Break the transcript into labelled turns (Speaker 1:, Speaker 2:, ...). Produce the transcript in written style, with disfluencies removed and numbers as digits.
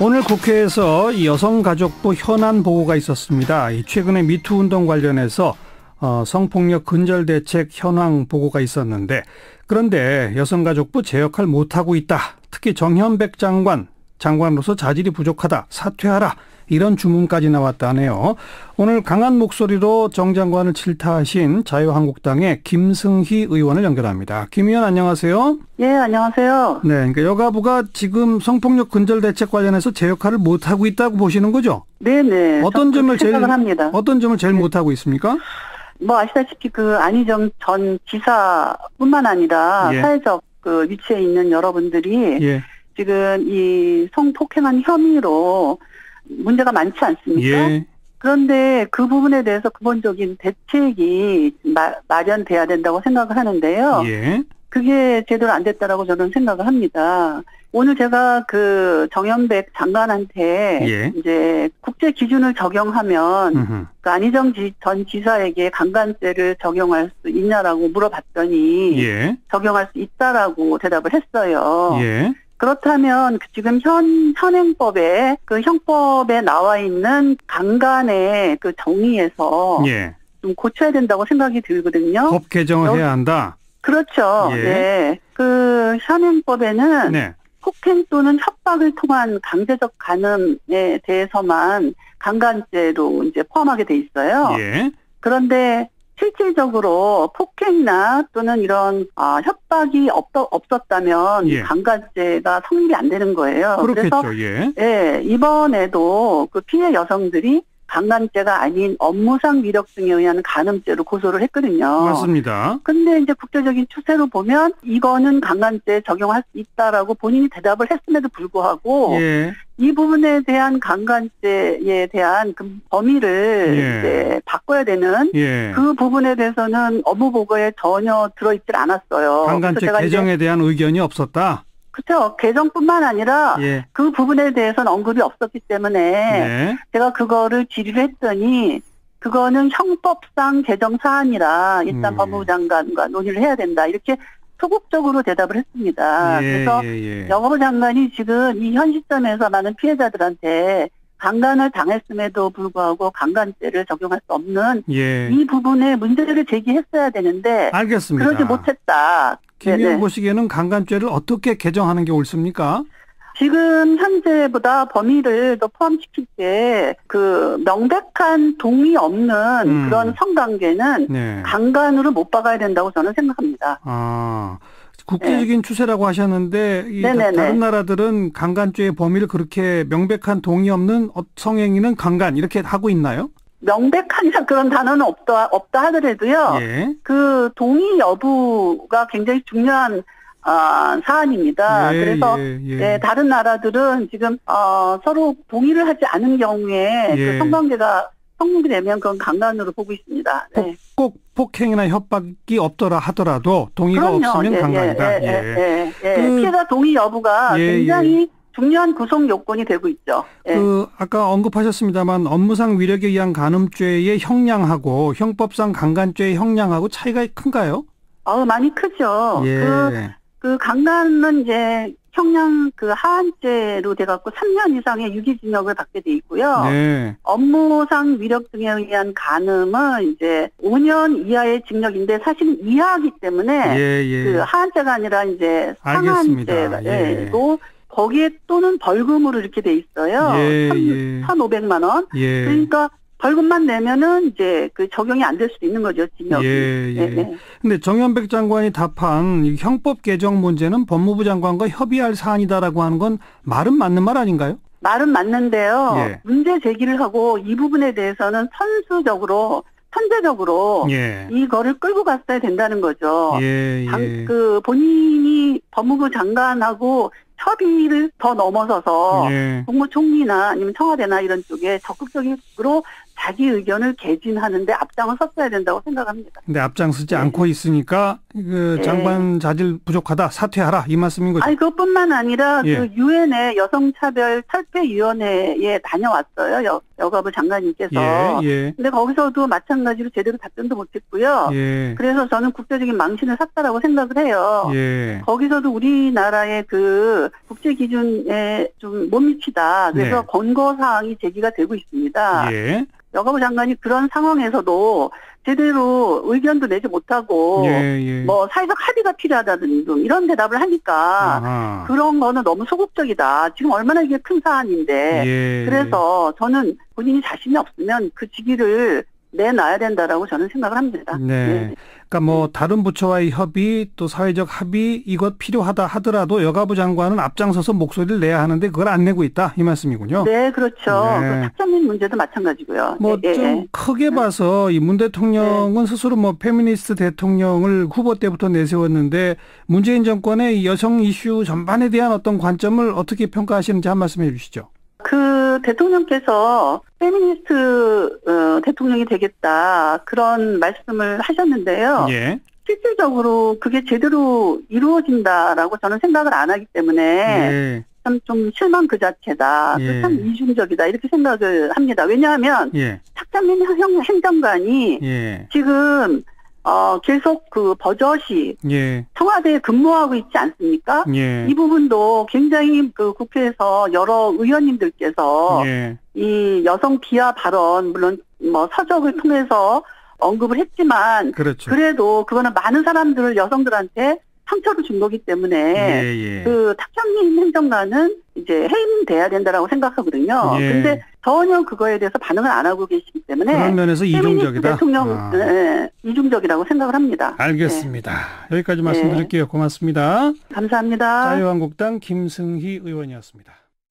Speaker 1: 오늘 국회에서 여성가족부 현안 보고가 있었습니다. 최근에 미투 운동 관련해서 성폭력 근절대책 현황 보고가 있었는데, 그런데 여성가족부 제 역할 못하고 있다. 특히 정현백 장관으로서 자질이 부족하다. 사퇴하라. 이런 주문까지 나왔다네요. 오늘 강한 목소리로 정 장관을 질타하신 자유한국당의 김승희 의원을 연결합니다. 김 의원 안녕하세요.
Speaker 2: 예, 안녕하세요.
Speaker 1: 네, 그러니까 여가부가 지금 성폭력 근절 대책 관련해서 제 역할을 못하고 있다고 보시는 거죠?
Speaker 2: 네네.
Speaker 1: 어떤 점을
Speaker 2: 합니다.
Speaker 1: 어떤 점을 제일 못하고 있습니까?
Speaker 2: 뭐 아시다시피 안희정 전 지사뿐만 아니라 사회적 위치에 있는 여러분들이 지금 이 성폭행한 혐의로 문제가 많지 않습니까? 그런데 그 부분에 대해서 근본적인 대책이 마련돼야 된다고 생각을 하는데요. 그게 제대로 안 됐다라고 저는 생각을 합니다. 오늘 제가 정현백 장관한테 이제 국제 기준을 적용하면 안희정 전 지사에게 강간죄를 적용할 수 있냐라고 물어봤더니 적용할 수 있다라고 대답을 했어요. 그렇다면 지금 현행법에 형법에 나와 있는 강간의 정의에서 좀 고쳐야 된다고 생각이 들거든요.
Speaker 1: 법 개정을 해야 한다.
Speaker 2: 그렇죠. 네. 현행법에는 폭행 또는 협박을 통한 강제적 간음에 대해서만 강간죄로 이제 포함하게 돼 있어요. 그런데 실질적으로 폭행이나 또는 이런 협박이 없었다면 강간죄가 성립이 안 되는 거예요.
Speaker 1: 그렇겠죠.
Speaker 2: 그래서 이번에도 피해 여성들이 강간죄가 아닌 업무상 위력 등에 의한 간음죄로 고소를 했거든요.
Speaker 1: 맞습니다.
Speaker 2: 근데 이제 국제적인 추세로 보면 이거는 강간죄에 적용할 수 있다라고 본인이 대답을 했음에도 불구하고 이 부분에 대한 강간죄에 대한 범위를 이제 바꿔야 되는 그 부분에 대해서는 업무 보고에 전혀 들어있질 않았어요.
Speaker 1: 강간죄 개정에 대한 의견이 없었다.
Speaker 2: 그렇죠. 개정뿐만 아니라 그 부분에 대해서는 언급이 없었기 때문에 제가 그거를 질의를 했더니 그거는 형법상 개정 사안이라 일단 법무부 장관과 논의를 해야 된다. 이렇게 소극적으로 대답을 했습니다. 그래서 여가부 장관이 지금 이 현 시점에서 많은 피해자들한테 강간을 당했음에도 불구하고 강간죄를 적용할 수 없는 이 부분에 문제를 제기했어야 되는데
Speaker 1: 알겠습니다.
Speaker 2: 그러지 못했다.
Speaker 1: 김 의원 보시기에는 강간죄를 어떻게 개정하는 게 옳습니까?
Speaker 2: 지금 현재보다 범위를 더 포함시킬 때 명백한 동의 없는 그런 성관계는 강간으로 못 박아야 된다고 저는 생각합니다.
Speaker 1: 국제적인 추세라고 하셨는데 다른 나라들은 강간죄의 범위를 그렇게 명백한 동의 없는 성행위는 강간 이렇게 하고 있나요?
Speaker 2: 명백한 그런 단어는 없다 하더라도요. 동의 여부가 굉장히 중요한 사안입니다. 그래서 다른 나라들은 지금 서로 동의를 하지 않은 경우에 성관계가 성립이 되면 그건 강간으로 보고 있습니다.
Speaker 1: 꼭 폭행이나 협박이 없더라 하더라도 동의가 없으면 강간이다.
Speaker 2: 피해자 동의 여부가 굉장히 중요한 구성 요건이 되고 있죠.
Speaker 1: 아까 언급하셨습니다만 업무상 위력에 의한 간음죄의 형량하고 형법상 강간죄의 형량하고 차이가 큰가요?
Speaker 2: 많이 크죠. 강간은 이제 형량 하한죄로 돼갖고 3년 이상의 유기징역을 받게 돼 있고요. 업무상 위력 등에 의한 간음은 이제 5년 이하의 징역인데 사실은 이하이기 때문에 하한죄가 아니라 이제 상한죄고 거기에 또는 벌금으로 이렇게 돼 있어요. 1,500만 원. 그러니까 벌금만 내면은 이제 적용이 안 될 수도 있는 거죠, 징역이.
Speaker 1: 근데 정현백 장관이 답한 이 형법 개정 문제는 법무부 장관과 협의할 사안이다라고 하는 건 말은 맞는 말 아닌가요?
Speaker 2: 말은 맞는데요. 문제 제기를 하고 이 부분에 대해서는 선제적으로 이거를 끌고 갔어야 된다는 거죠. 본인이 법무부 장관하고 협의를 더 넘어서서 국무총리나 아니면 청와대나 이런 쪽에 적극적으로 자기 의견을 개진하는데 앞장을 섰어야 된다고 생각합니다.
Speaker 1: 근데 앞장서지 않고 있으니까 그 장관 자질 부족하다, 사퇴하라 이 말씀인 거죠?
Speaker 2: 아니 그것뿐만 아니라 그 유엔의 여성차별 탈퇴위원회에 다녀왔어요. 여가부 장관님께서. 근데 거기서도 마찬가지로 제대로 답변도 못했고요. 그래서 저는 국제적인 망신을 샀다라고 생각을 해요. 거기서도 우리나라의 그 국제 기준에 좀 못 미치다. 그래서 권고 사항이 제기가 되고 있습니다. 여가부 장관이 그런 상황에서도 제대로 의견도 내지 못하고 뭐 사회적 합의가 필요하다든 좀 이런 대답을 하니까 그런 거는 너무 소극적이다. 지금 얼마나 이게 큰 사안인데 그래서 저는 본인이 자신이 없으면 그 직위를 내놔야 된다라고 저는 생각을 합니다.
Speaker 1: 그러니까 뭐 다른 부처와의 협의 또 사회적 합의 이것 필요하다 하더라도 여가부 장관은 앞장서서 목소리를 내야 하는데 그걸 안 내고 있다 이 말씀이군요.
Speaker 2: 네, 그렇죠. 그 탁정민 문제도 마찬가지고요.
Speaker 1: 뭐 좀 크게 봐서 이 문 대통령은 스스로 뭐 페미니스트 대통령을 후보 때부터 내세웠는데 문재인 정권의 여성 이슈 전반에 대한 어떤 관점을 어떻게 평가하시는지 한 말씀해 주시죠.
Speaker 2: 그 대통령께서 페미니스트 대통령이 되겠다 그런 말씀을 하셨는데요. 실질적으로 그게 제대로 이루어진다라고 저는 생각을 안 하기 때문에 좀 실망 그 자체다. 참 이중적이다 이렇게 생각을 합니다. 왜냐하면 탁정민 행정관이 지금 계속 그 버젓이 청와대에 근무하고 있지 않습니까? 이 부분도 굉장히 그 국회에서 여러 의원님들께서 이 여성 비하 발언 물론 뭐 서적을 통해서 언급을 했지만 그래도 그거는 많은 사람들을 여성들한테 상처를 준 거기 때문에 그 탁정민 행정관은 이제 해임돼야 된다라고 생각하거든요. 근데 전혀 그거에 대해서 반응을 안 하고 계시기 때문에
Speaker 1: 그런 면에서 이중적이다.
Speaker 2: 대통령 이중적이라고 생각을 합니다.
Speaker 1: 알겠습니다. 여기까지 말씀드릴게요. 고맙습니다.
Speaker 2: 감사합니다.
Speaker 1: 자유한국당 김승희 의원이었습니다.